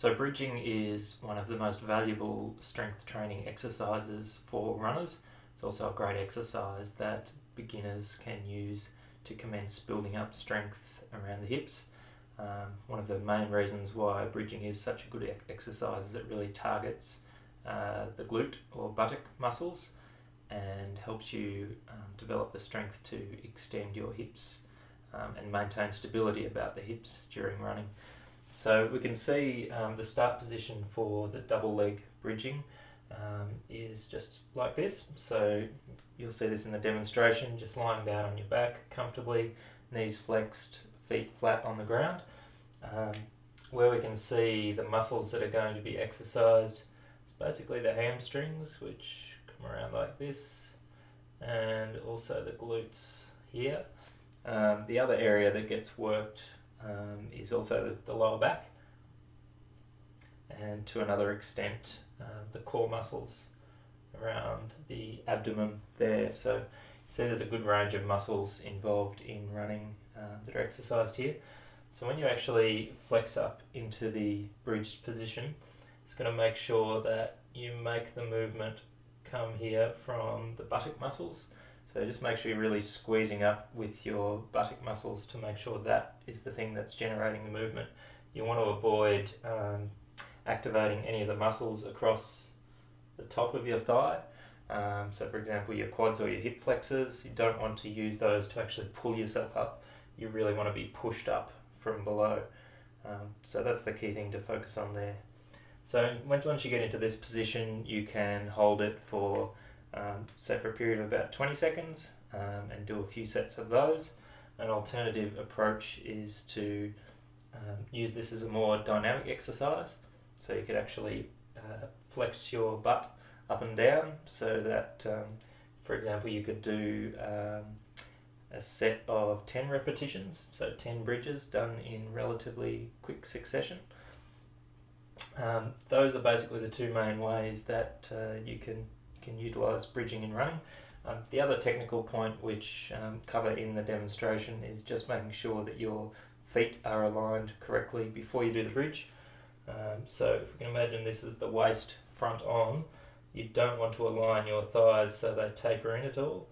So bridging is one of the most valuable strength training exercises for runners. It's also a great exercise that beginners can use to commence building up strength around the hips. One of the main reasons why bridging is such a good exercise is it really targets the glute or buttock muscles and helps you develop the strength to extend your hips and maintain stability about the hips during running. So we can see the start position for the double leg bridging is just like this. So you'll see this in the demonstration, just lying down on your back comfortably, knees flexed, feet flat on the ground. Where we can see the muscles that are going to be exercised is basically the hamstrings, which come around like this, and also the glutes here. The other area that gets worked is also the lower back, and to another extent the core muscles around the abdomen there. So you see there's a good range of muscles involved in running that are exercised here. So when you actually flex up into the bridged position, it's going to make sure that you make the movement come here from the buttock muscles. So just make sure you're really squeezing up with your buttock muscles to make sure that is the thing that's generating the movement. You want to avoid activating any of the muscles across the top of your thigh. So for example, your quads or your hip flexors, you don't want to use those to actually pull yourself up. You really want to be pushed up from below. So that's the key thing to focus on there. So once you get into this position, you can hold it for say for a period of about 20 seconds and do a few sets of those. An alternative approach is to use this as a more dynamic exercise. So you could actually flex your butt up and down so that, for example, you could do a set of 10 repetitions, so 10 bridges done in relatively quick succession. Those are basically the two main ways that you can utilise bridging in running. The other technical point which cover in the demonstration is just making sure that your feet are aligned correctly before you do the bridge. So if we can imagine this is the waist front on, you don't want to align your thighs so they taper in at all.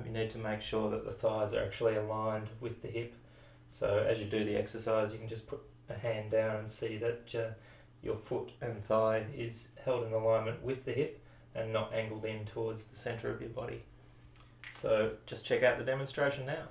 You need to make sure that the thighs are actually aligned with the hip. So as you do the exercise, you can just put a hand down and see that your foot and thigh is held in alignment with the hip and not angled in towards the centre of your body. So just check out the demonstration now.